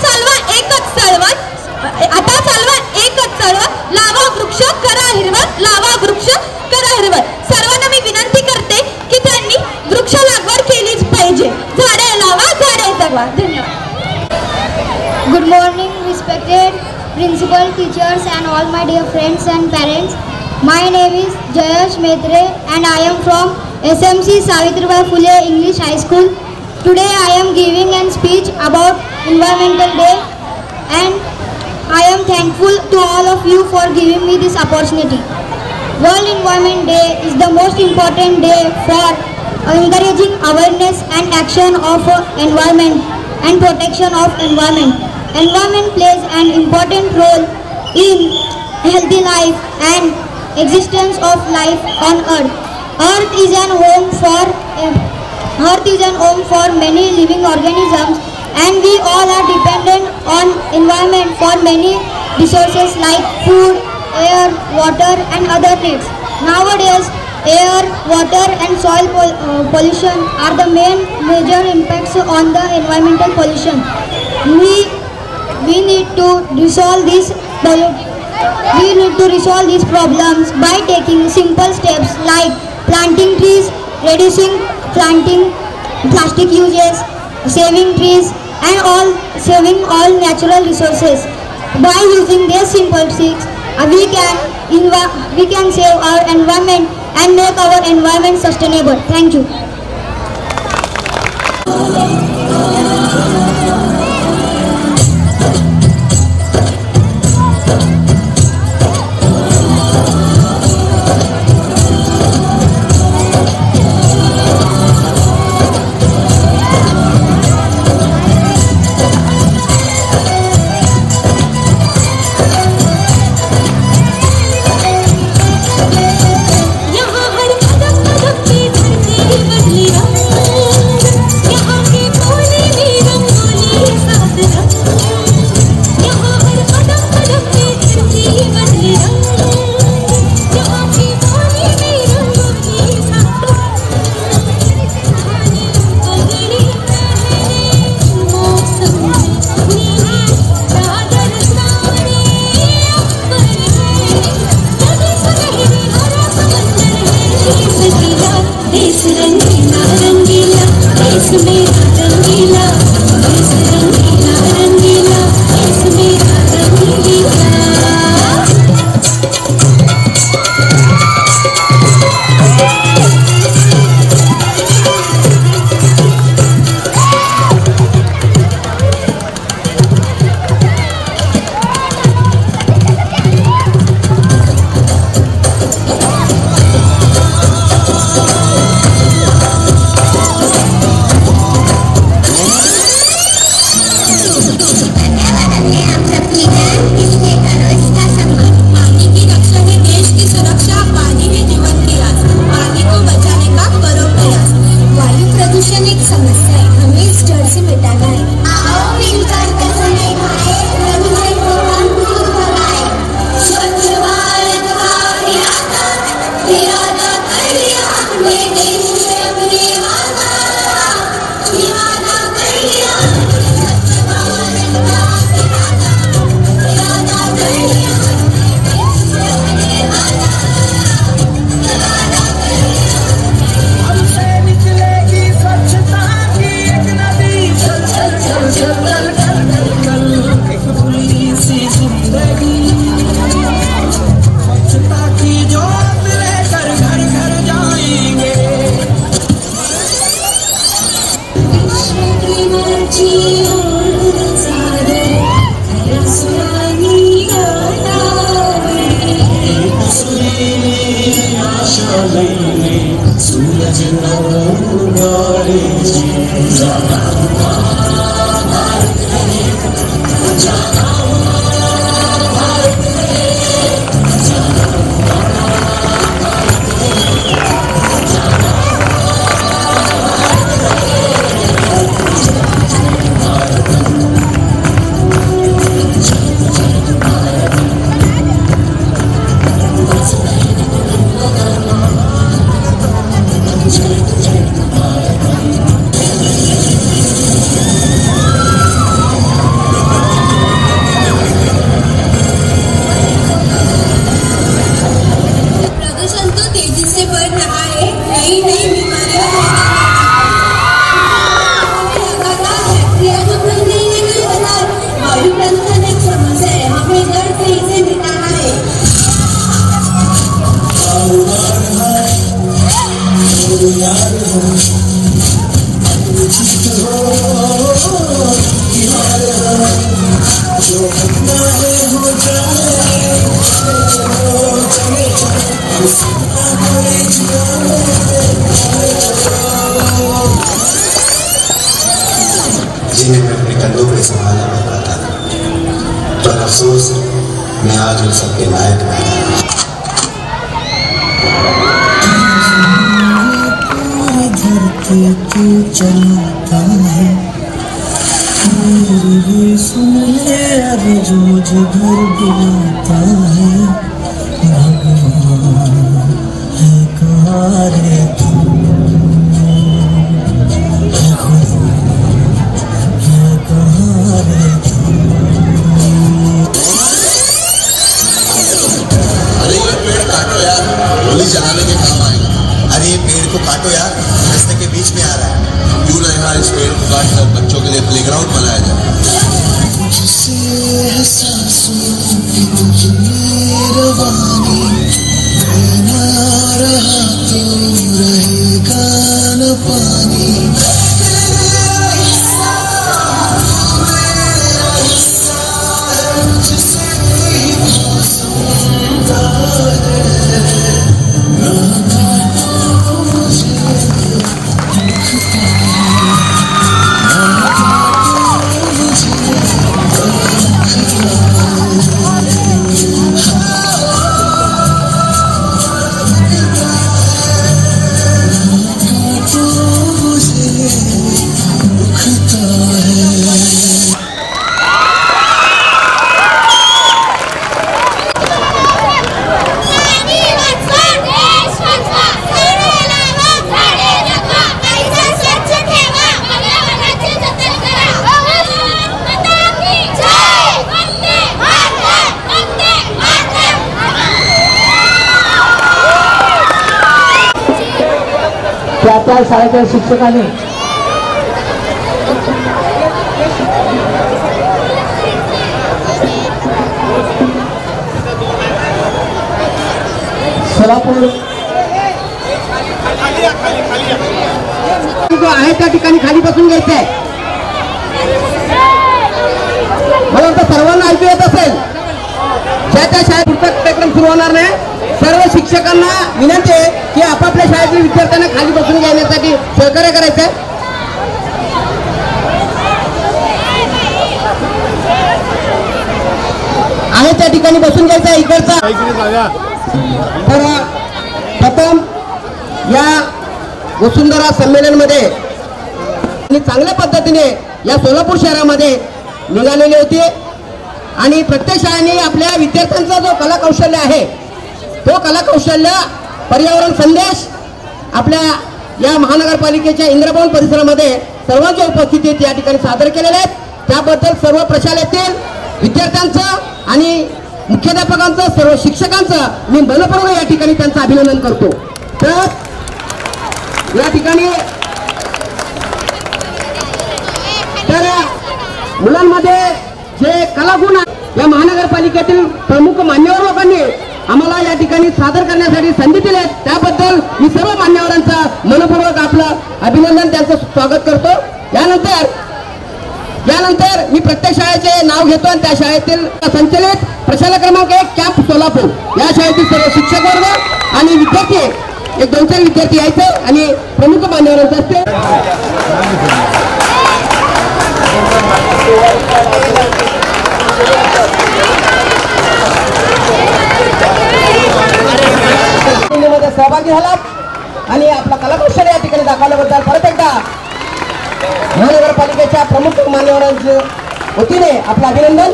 चालवा एकच चळवळ, आता चालवा एकच चळवळ, लावा वृक्ष करा हिरवळ, लावा वृक्ष करा हिरवळ. सर्वांना मी विनंती करते की त्यांनी वृक्ष लागवड केलीच पाहिजे. झाडे लावा, झाडे जगवा. धन्यवाद. Good morning, respected principal, teachers and all my dear friends and parents. My name is Jayesh Maitre and I am from SMC Savitribai Phule English High School. Today I am giving a speech about Environmental Day and I am thankful to all of you for giving me this opportunity. World Environment Day is the most important day for encouraging awareness and action of environment and protection of environment. Environment plays an important role in healthy life and existence of life on Earth. Earth is an home for many living organisms, and we all are dependent on environment for many resources like food, air, water and other needs. Nowadays, air, water and soil pollution are the major impacts on the environmental pollution. We need to resolve these problems by taking simple steps like planting trees, reducing planting plastic uses, saving trees and saving all natural resources. By using these simple tricks, we can save our environment and make our environment sustainable. Thank you. लईने सूरज नवगाळे जिन्हें मैं अपने कंधों पे संभाला कर पाता था, पर अफसोस मैं आज उन सबके लायक नहीं था। धरती तू चलाता है, मेरी सुन ले अब जो जिधर बुलाता है, भगवान है कहाँ रे तू, है खुदा है कहाँ रे तू। अरे ये पेड़ काटो यार, होली जलाने के काम आएगा। अरे ये पेड़ को काटो यार, रास्ते के बीच में आ रहा है। क्यों ना यहाँ इस पेड़ को काटकर बच्चों के लिए प्लेग्राउंड बनाया जाए। मुझसे एहसासों की तुझे रवानी, रहना रहा तो रहेगा न पानी। त्या शाळेच्या शिक्षकांनी सोलापूर जो आहे त्या ठिकाणी खाली बसून घ्यायचं आहे. मला वाटतं सर्वांना ऐकू येत असेल. ज्या त्या शाळेत पुढचा कार्यक्रम सुरू होणार नाही. सर्व शिक्षकांना विनंती आहे की आपापल्या शाळेतील विद्यार्थ्यांना खाली बसून घेण्यासाठी सहकार्य करायचं आहे. त्या ठिकाणी बसून घ्यायचं आहे इकडचा. तर प्रथम या वसुंधरा संमेलनमध्ये आणि चांगल्या पद्धतीने या सोलापूर शहरामध्ये निघालेली होती आणि प्रत्येक शाळेने आपल्या विद्यार्थ्यांचा जो कला कौशल्य आहे तो कला कौशल्य पर्यावरण संदेश आपल्या या महानगरपालिकेच्या इंद्रभवन परिसरामध्ये सर्वांच्या उपस्थितीत या ठिकाणी सादर केलेले आहेत. त्याबद्दल सर्व प्रशालेतील विद्यार्थ्यांचं आणि मुख्याध्यापकांचं सर्व शिक्षकांचं मी मनपूर्वक या ठिकाणी त्यांचं अभिनंदन करतो. तर या ठिकाणी तर मुलांमध्ये जे कलागुण या महानगरपालिकेतील प्रमुख मान्यवर लोकांनी आम्हाला या ठिकाणी सादर करण्यासाठी संधी दिली आहे त्याबद्दल मी सर्व मान्यवरांचं मनपूर्वक आपलं अभिनंदन त्यांचं स्वागत करतो. यानंतर मी प्रत्येक शाळेचे नाव घेतो आणि त्या शाळेतील संचलित प्रशाला क्रमांक 1 कॅम्प सोलापूर या शाळेतील सर्व शिक्षक वर्ग आणि विद्यार्थी एक 2-4 विद्यार्थी यायचे आणि प्रमुख मान्यवरांचं असते. मध्ये सहभागी झालात आणि आपला कलाकौशल्य या ठिकाणी दाखवल्याबद्दल परत एकदा महानगरपालिकेच्या प्रमुख मान्यवरांच्या वतीने आपलं अभिनंदन.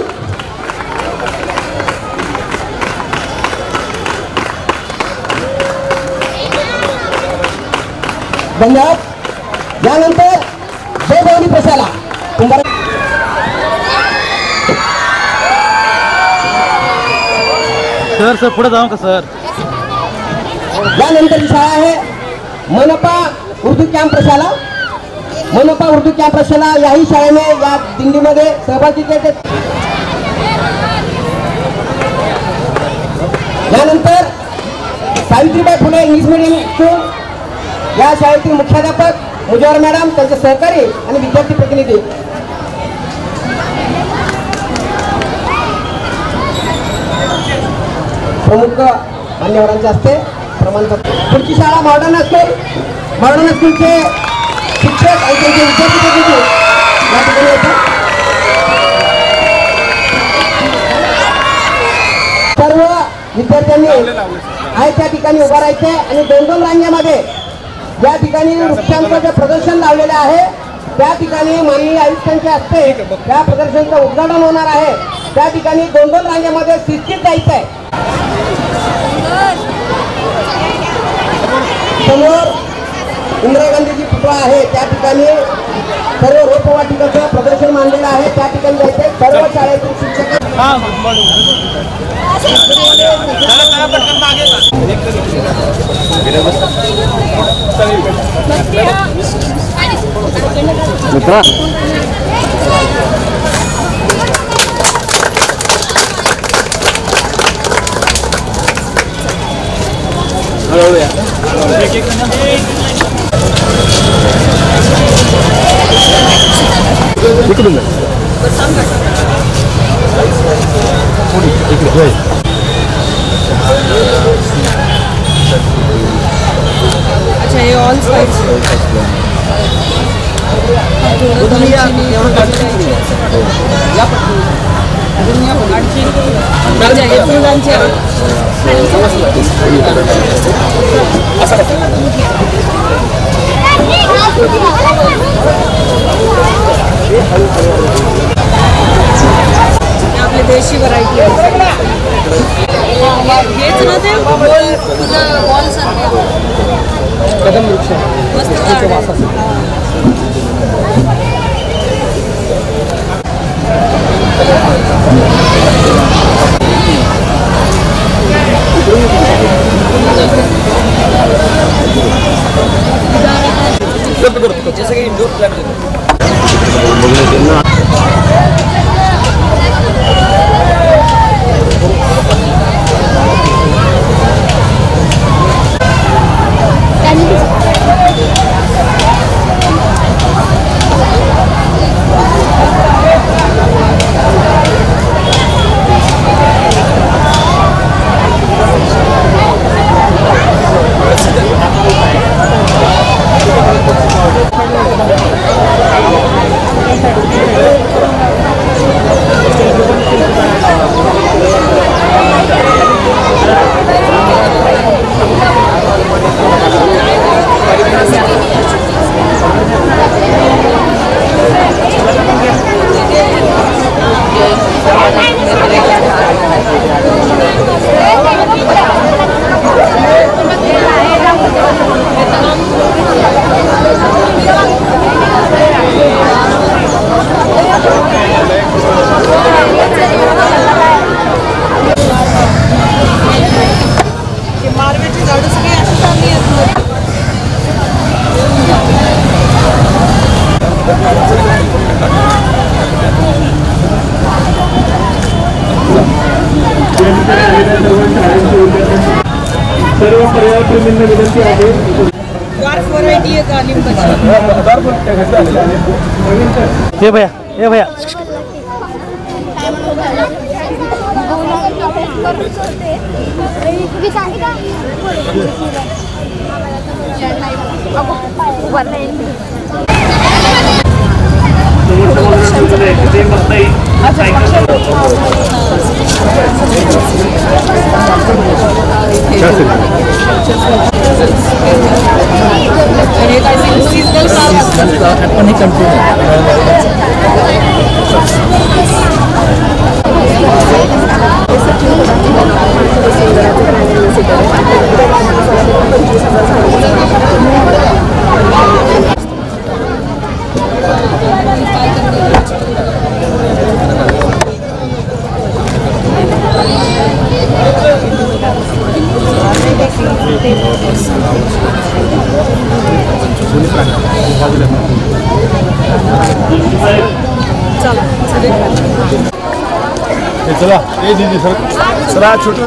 धन्यवाद. यानंतर जय भवानी प्रशाला सर पुढे जाऊ का सर. यानंतर शाळा आहे मनपा उर्दू कॅम्प प्रशाला. मनपा उर्दू कॅम्प प्रशाला याही शाळेने या दिंडीमध्ये सहभागी केले. यानंतर Savitribai Phule English medium school या शाळेतील मुख्याध्यापक मुजवर मॅडम, त्यांचे सहकारी आणि विद्यार्थी प्रतिनिधी. प्रमुख मान्यवरांचे हस्ते प्रमाणपत्र. पुढची शाळा मॉडर्न स्कूलचे शिक्षक आणि त्यांचे विद्यार्थी प्रतिनिधी या ठिकाणी येतात. सर्व विद्यार्थ्यांनी आहे त्या ठिकाणी उभा राहायचे आणि 2-2 रांगेमध्ये ज्या ठिकाणी वृक्षांचं जे प्रदर्शन लावलेले आहे त्या ठिकाणी माननीय आयुक्तांच्या हस्ते त्या प्रदर्शनाचं उद्घाटन होणार आहे. त्या ठिकाणी 2-2 रांगेमध्ये शिस्तीत जायचं आहे. समोर इंदिरा गांधीजी पुतळा आहे त्या ठिकाणी सर्व रोपवाटिकाचं प्रदर्शन मांडलेलं आहे. त्या ठिकाणी जायचे सर्व शाळेतील शिक्षक. अच्छा हे ऑल साइड्स आपले देशी व्हरायटी हेच ना ते बॉल बॉल सारखे कदम वृक्ष मस्त. जैसे कि इंडोर प्लांट सर्व पर्यावरणप्रेमींना विनंती आहे. डार्क व्हरायटी आहे लिंबाची. हे भैया हे भैया चला ये दीदी सर छोटा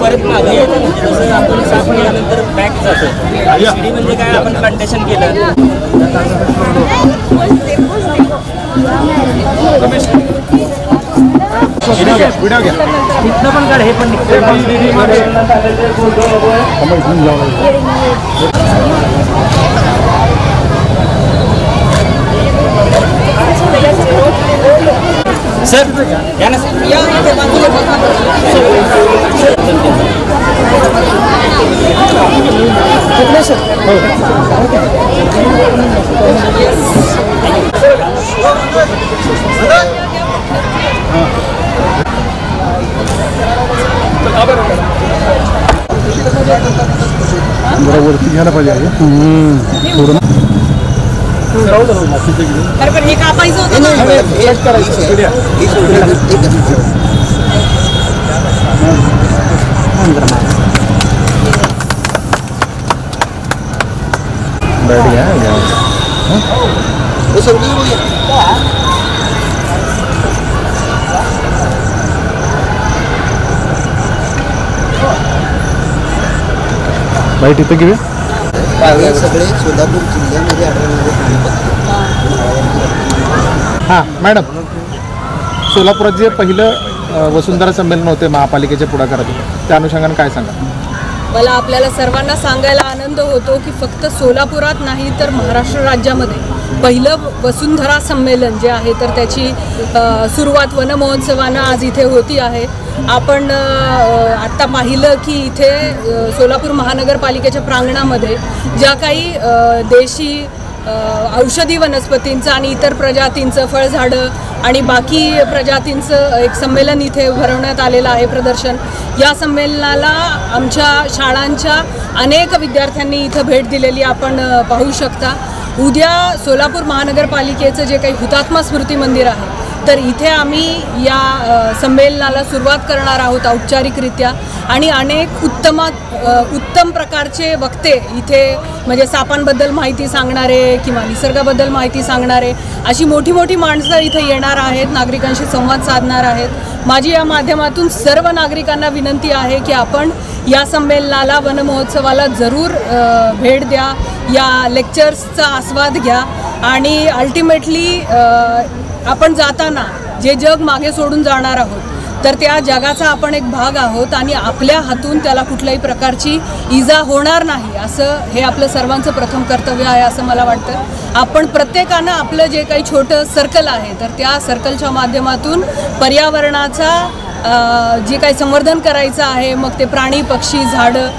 परत मागे जसं आपण साफ केल्यानंतर बॅक जातो शिडी म्हणजे काय आपण प्लांटेशन केलं तिथनं पण काढ हे पण सर या ना जरा वरती घ्यायला पाहिजे हे कापायचं होतं बाईट इथं घेऊया सगळे सोलापूर जिल्ह्यामध्ये आढळणारे हां मॅडम सोलापुरात जे पहिलं वसुंधरा संमेलन होते महापालिकेच्या पुढाकारातून त्या अनुषंगाने काय सांगा मला आपल्याला सर्वांना सांगायला आनंद होतो की फक्त सोलापुरात नाही तर महाराष्ट्र राज्यामध्ये पहिलं वसुंधरा संमेलन जे आहे तर त्याची सुरुवात वन महोत्सवानं आज इथे होती आहे. आपण आत्ता पाहिलं की इथे सोलापूर महानगरपालिकेच्या प्रांगणामध्ये ज्या काही देशी औषधी वनस्पतींचं आणि इतर प्रजातींचं फळझाडं आणि बाकी प्रजातींचं एक संमेलन इथे भरवण्यात आलेलं आहे प्रदर्शन. या संमेलनाला आमच्या शाळांच्या अनेक विद्यार्थ्यांनी इथं भेट दिलेली आपण पाहू शकता. उद्या सोलापूर महानगरपालिकेचं जे काही हुतात्मा स्मृती मंदिर आहे तर इथे आम्ही या संमेलनाला सुरुवात करणार आहोत औपचारिकरित्या आणि अनेक उत्तम प्रकारचे वक्ते इथे म्हणजे सापांबद्दल माहिती सांगणारे किंवा निसर्गाबद्दल माहिती सांगणारे अशी मोठी मोठी माणसं इथे येणार आहेत, नागरिकांशी संवाद साधणार आहेत. माझी या माध्यमातून सर्व नागरिकांना विनंती आहे की आपण या संमेलनाला वन महोत्सवाला जरूर भेट द्या, या लेक्चर्सचा आस्वाद घ्या आणि अल्टिमेटली आपण जाताना जे जग मागे सोडून जाणार आहोत तर त्या जगाचा आपण एक भाग आहोत आणि आपल्या हातून त्याला कुठल्याही प्रकारची इजा होणार नाही असं हे आपलं सर्वांचं प्रथम कर्तव्य आहे असं मला वाटतं. आपण प्रत्येकानं आपलं जे काही छोटं सर्कल आहे तर त्या सर्कलच्या माध्यमातून पर्यावरणाचा जे काही संवर्धन करायचं आहे मग ते प्राणी पक्षी झाडं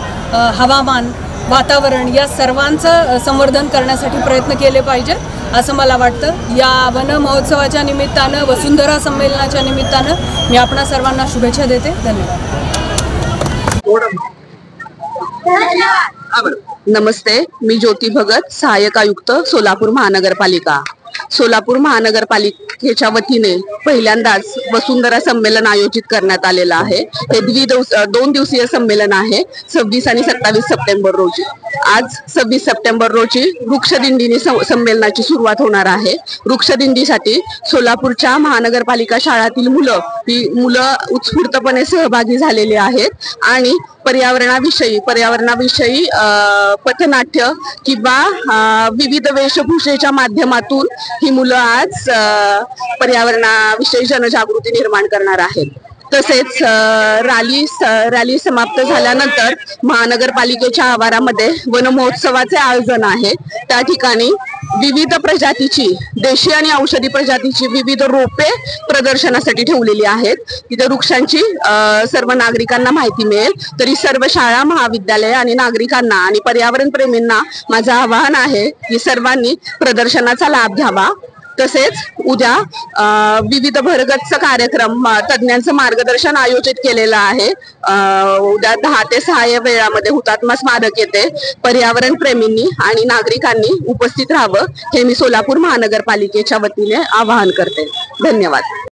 हवामान वातावरण या सर्वांचं संवर्धन करण्यासाठी प्रयत्न केले पाहिजेत असं मला वाटतं. या वन महोत्सवाच्या निमित्तानं वसुंधरा संमेलनाच्या निमित्तानं मी आपणा सर्वांना शुभेच्छा देते. धन्यवाद. नमस्ते, मी ज्योती भगत, सहाय्यक आयुक्त सोलापूर महानगरपालिका. सोलापूर महानगरपालिकेच्या वतीने पहिल्यांदाच वसुंधरा संमेलन आयोजित करण्यात आलेलं आहे. हे 2 दिवसीय संमेलन आहे 26 आणि 27 सप्टेंबर रोजी. आज 26 सप्टेंबर रोजी वृक्षदिंडीने संमेलनाची सुरुवात होणार आहे. वृक्षदिंडीसाठी सोलापूरच्या महानगरपालिका शाळातील मुलं उत्स्फूर्तपणे सहभागी झालेले आहेत आणि पर्यावरणाविषयी पथनाट्य किंवा विविध वेशभूषेच्या माध्यमातून ही मुलं आज पर्यावरणाविषयी जनजागृती निर्माण करणार आहेत. तसेच रॅली समाप्त झाल्यानंतर महानगरपालिकेच्या आवारामध्ये वन महोत्सवाचे आयोजन आहे. त्या ठिकाणी विविध प्रजातीची देशी आणि औषधी प्रजातीची विविध रोपे प्रदर्शनासाठी ठेवलेली आहेत. तिथे वृक्षांची सर्व नागरिकांना माहिती मिळेल. तरी सर्व शाळा महाविद्यालय आणि नागरिकांना आणि पर्यावरण प्रेमींना माझं आवाहन आहे की सर्वांनी प्रदर्शनाचा लाभ घ्यावा. तसेच उद्या विविध भरगच्च कार्यक्रम तज्ञांचं मार्गदर्शन आयोजित केलेलं आहे. उद्या 10 ते 6 या वेळामध्ये हुतात्मा स्मारक येथे पर्यावरण प्रेमींनी आणि नागरिकांनी उपस्थित राहावं हे मी सोलापूर महानगरपालिकेच्या वतीने आवाहन करते. धन्यवाद.